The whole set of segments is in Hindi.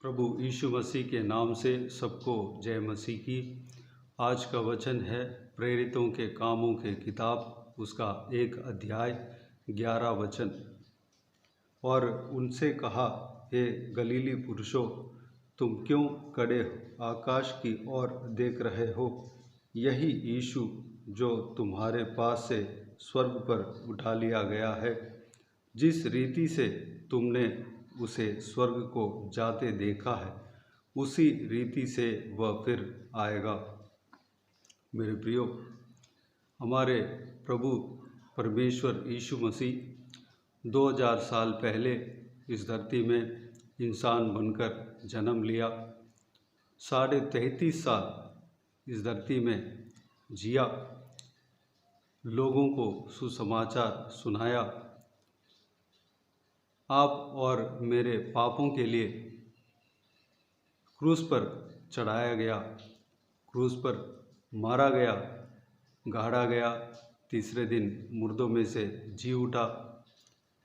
प्रभु यीशु मसीह के नाम से सबको जय मसीह की। आज का वचन है प्रेरितों के कामों के किताब, उसका 1 अध्याय 11 वचन। और उनसे कहा, हे गलीली पुरुषों, तुम क्यों खड़े आकाश की ओर देख रहे हो? यही यीशु जो तुम्हारे पास से स्वर्ग पर उठा लिया गया है, जिस रीति से तुमने उसे स्वर्ग को जाते देखा है, उसी रीति से वह फिर आएगा। मेरे प्रियो, हमारे प्रभु परमेश्वर यीशु मसीह 2000 साल पहले इस धरती में इंसान बनकर जन्म लिया। 33.5 साल इस धरती में जिया, लोगों को सुसमाचार सुनाया। आप और मेरे पापों के लिए क्रूस पर चढ़ाया गया, क्रूस पर मारा गया, गाड़ा गया, तीसरे दिन मुर्दों में से जी उठा।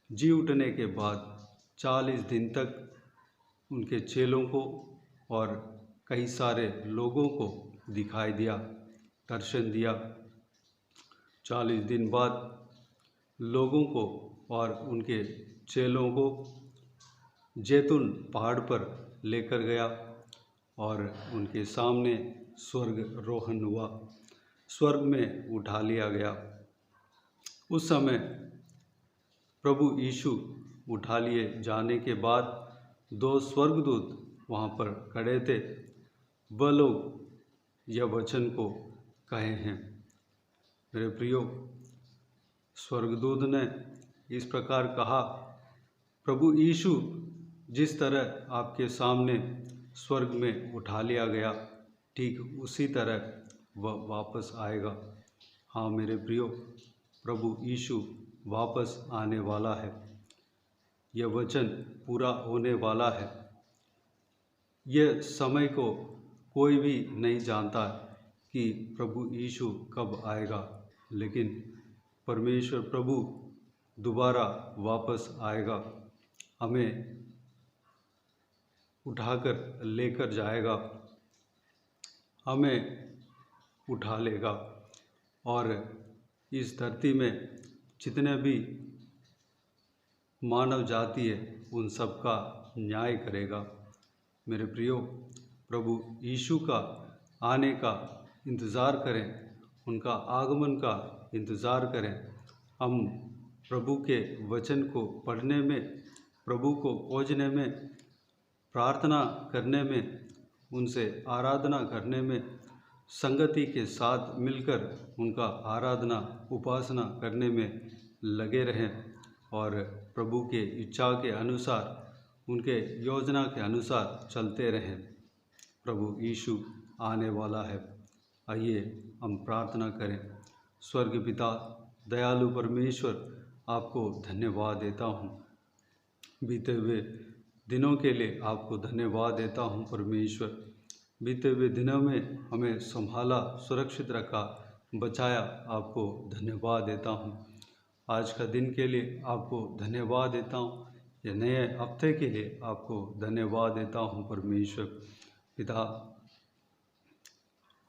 जी उठने के बाद 40 दिन तक उनके चेलों को और कई सारे लोगों को दिखाई दिया, दर्शन दिया। 40 दिन बाद लोगों को और उनके चेलों को जैतून पहाड़ पर लेकर गया और उनके सामने स्वर्ग रोहण हुआ, स्वर्ग में उठा लिया गया। उस समय प्रभु यीशु उठा लिए जाने के बाद 2 स्वर्गदूत वहाँ पर खड़े थे। वह लोग यह वचन को कहे हैं। मेरे प्रियो, स्वर्गदूत ने इस प्रकार कहा, प्रभु यीशु जिस तरह आपके सामने स्वर्ग में उठा लिया गया, ठीक उसी तरह वह वापस आएगा। हाँ मेरे प्रियो, प्रभु यीशु वापस आने वाला है। यह वचन पूरा होने वाला है। यह समय को कोई भी नहीं जानता कि प्रभु यीशु कब आएगा, लेकिन परमेश्वर प्रभु दोबारा वापस आएगा, हमें उठाकर लेकर जाएगा, हमें उठा लेगा और इस धरती में जितने भी मानव जाति है उन सब का न्याय करेगा। मेरे प्रियो, प्रभु यीशु का आने का इंतज़ार करें, उनका आगमन का इंतज़ार करें। हम प्रभु के वचन को पढ़ने में, प्रभु को खोजने में, प्रार्थना करने में, उनसे आराधना करने में, संगति के साथ मिलकर उनका आराधना उपासना करने में लगे रहें और प्रभु के इच्छा के अनुसार, उनके योजना के अनुसार चलते रहें। प्रभु यीशु आने वाला है। आइए हम प्रार्थना करें। स्वर्ग पिता, दयालु परमेश्वर, आपको धन्यवाद देता हूँ। बीते हुए दिनों के लिए आपको धन्यवाद देता हूँ परमेश्वर। बीते हुए दिनों में हमें संभाला, सुरक्षित रखा, बचाया, आपको धन्यवाद देता हूँ। आज का दिन के लिए आपको धन्यवाद देता हूँ। ये नए हफ्ते के लिए आपको धन्यवाद देता हूँ परमेश्वर। पिता,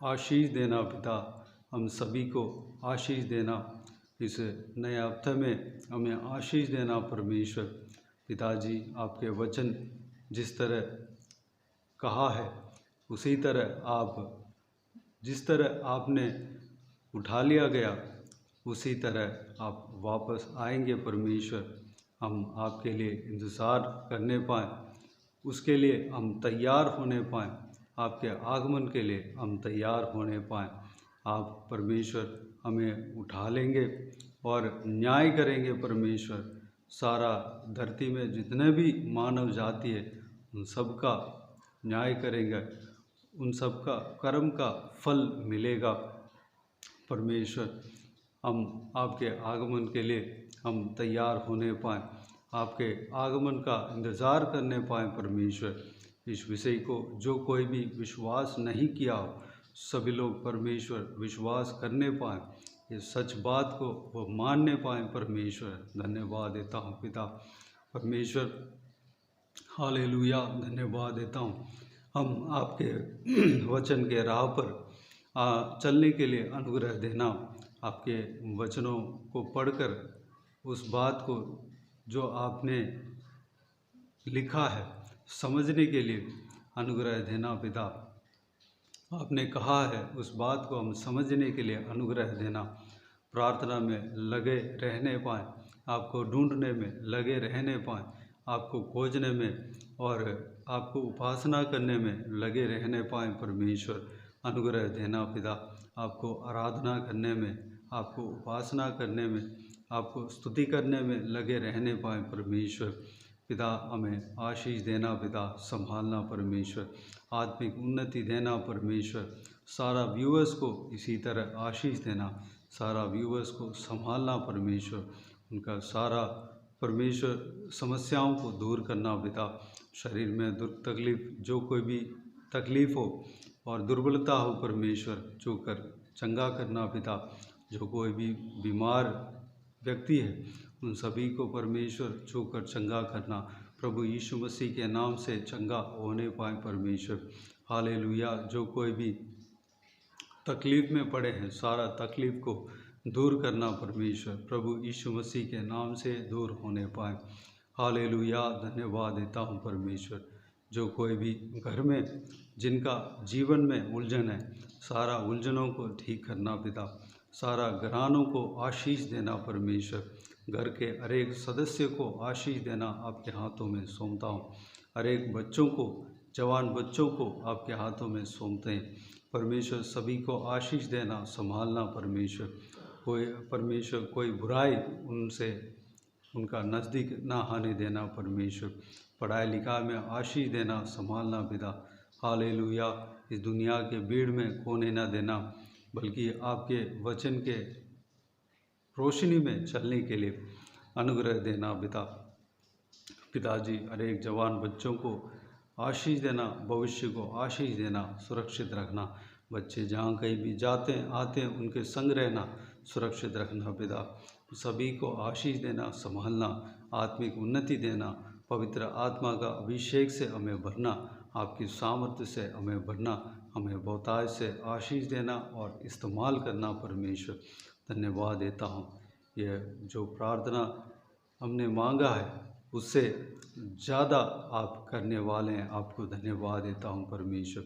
आशीष देना पिता, हम सभी को आशीष देना। इस नए हफ्ते में हमें आशीष देना परमेश्वर। पिताजी, आपके वचन जिस तरह कहा है, उसी तरह आप जिस तरह आपने उठा लिया गया, उसी तरह आप वापस आएंगे परमेश्वर। हम आपके लिए इंतज़ार करने पाएँ, उसके लिए हम तैयार होने पाएँ, आपके आगमन के लिए हम तैयार होने पाएँ। आप परमेश्वर हमें उठा लेंगे और न्याय करेंगे परमेश्वर। सारा धरती में जितने भी मानव जाति है उन सब का न्याय करेंगे, उन सब का कर्म का फल मिलेगा परमेश्वर। हम आपके आगमन के लिए हम तैयार होने पाएँ, आपके आगमन का इंतज़ार करने पाएँ परमेश्वर। इस विषय को जो कोई भी विश्वास नहीं किया हो, सभी लोग परमेश्वर विश्वास करने पाएँ, इस सच बात को वो मानने पाएँ परमेश्वर। धन्यवाद देता हूँ पिता। परमेश्वर, हालेलुया, धन्यवाद देता हूँ। हम आपके वचन के राह पर चलने के लिए अनुग्रह देना, आपके वचनों को पढ़कर उस बात को जो आपने लिखा है समझने के लिए अनुग्रह देना पिता। आपने कहा है उस बात को हम समझने के लिए अनुग्रह देना, प्रार्थना में लगे रहने पाएँ, आपको ढूंढने में लगे रहने पाएँ, आपको खोजने में और आपको उपासना करने में लगे रहने पाएँ। परमेश्वर अनुग्रह देना पिता, आपको आराधना करने में, आपको उपासना करने में, आपको स्तुति करने में लगे रहने पाएँ। परमेश्वर पिता हमें आशीष देना पिता, संभालना परमेश्वर, आत्मिक उन्नति देना परमेश्वर, सारा व्यूअर्स को इसी तरह आशीष देना, सारा व्यूअर्स को संभालना परमेश्वर, उनका सारा परमेश्वर समस्याओं को दूर करना पिता, शरीर में दुख तकलीफ जो कोई भी तकलीफ़ हो और दुर्बलता हो परमेश्वर छू कर चंगा करना पिता, जो कोई भी बीमार व्यक्ति है उन सभी को परमेश्वर छू कर चंगा करना, प्रभु यीशु मसीह के नाम से चंगा होने पाए परमेश्वर। हालेलुया, जो कोई भी तकलीफ़ में पड़े हैं सारा तकलीफ़ को दूर करना परमेश्वर, प्रभु यीशु मसीह के नाम से दूर होने पाए। हालेलुया, धन्यवाद देता हूँ परमेश्वर। जो कोई भी घर में जिनका जीवन में उलझन है, सारा उलझनों को ठीक करना पिता, सारा घरानों को आशीष देना परमेश्वर, घर के हर एक सदस्य को आशीष देना आपके हाथों में सौंपता हूँ। हर एक बच्चों को, जवान बच्चों को आपके हाथों में सौंपते हैं परमेश्वर, सभी को आशीष देना, संभालना परमेश्वर। कोई बुराई उनसे उनका नज़दीक ना आने देना परमेश्वर, पढ़ाई लिखाई में आशीष देना, संभालना पिता। हालेलुया, इस दुनिया के भीड़ में खोने ना देना, बल्कि आपके वचन के रोशनी में चलने के लिए अनुग्रह देना पिता। पिताजी हर एक जवान बच्चों को आशीष देना, भविष्य को आशीष देना, सुरक्षित रखना, बच्चे जहाँ कहीं भी जाते हैं आते हैं उनके संग रहना, सुरक्षित रखना पिता। सभी को आशीष देना, संभालना, आत्मिक उन्नति देना, पवित्र आत्मा का अभिषेक से हमें भरना, आपकी सामर्थ्य से हमें भरना, हमें बहुतायत से आशीष देना और इस्तेमाल करना परमेश्वर। धन्यवाद देता हूँ, यह जो प्रार्थना हमने मांगा है उससे ज़्यादा आप करने वाले हैं, आपको धन्यवाद देता हूँ परमेश्वर।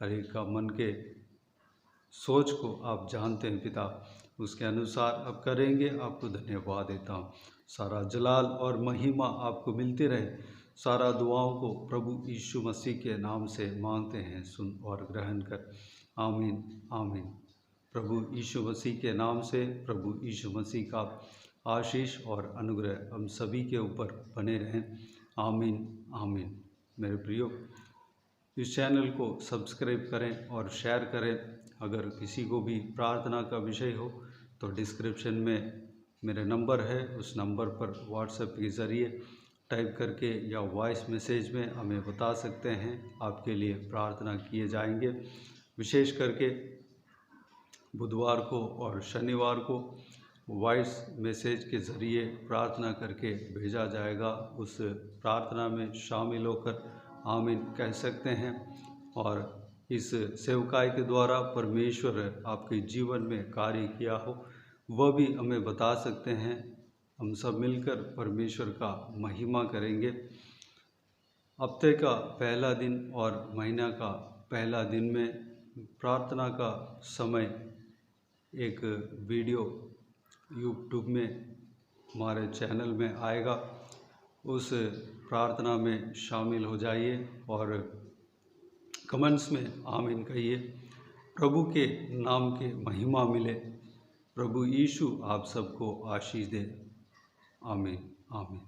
हर एक का मन के सोच को आप जानते हैं पिता, उसके अनुसार आप करेंगे, आपको धन्यवाद देता हूँ। सारा जलाल और महिमा आपको मिलते रहे। सारा दुआओं को प्रभु यीशु मसीह के नाम से मांगते हैं, सुन और ग्रहण कर। आमीन आमीन। प्रभु यीशु मसीह के नाम से प्रभु यीशु मसीह का आशीष और अनुग्रह हम सभी के ऊपर बने रहें। आमीन आमीन। मेरे प्रियो, इस चैनल को सब्सक्राइब करें और शेयर करें। अगर किसी को भी प्रार्थना का विषय हो तो डिस्क्रिप्शन में मेरे नंबर है, उस नंबर पर व्हाट्सएप के ज़रिए टाइप करके या वॉइस मैसेज में हमें बता सकते हैं, आपके लिए प्रार्थना किए जाएंगे। विशेष करके बुधवार को और शनिवार को वॉइस मैसेज के ज़रिए प्रार्थना करके भेजा जाएगा। उस प्रार्थना में शामिल होकर आमीन कह सकते हैं और इस सेवकाई के द्वारा परमेश्वर आपके जीवन में कार्य किया हो वह भी हमें बता सकते हैं। हम सब मिलकर परमेश्वर का महिमा करेंगे। हफ्ते का पहला दिन और महीना का पहला दिन में प्रार्थना का समय एक वीडियो यूट्यूब में हमारे चैनल में आएगा। उस प्रार्थना में शामिल हो जाइए और कमेंट्स में आमीन कहिए। प्रभु के नाम के महिमा मिले। प्रभु यीशु आप सबको आशीष दे। आमीन आमीन।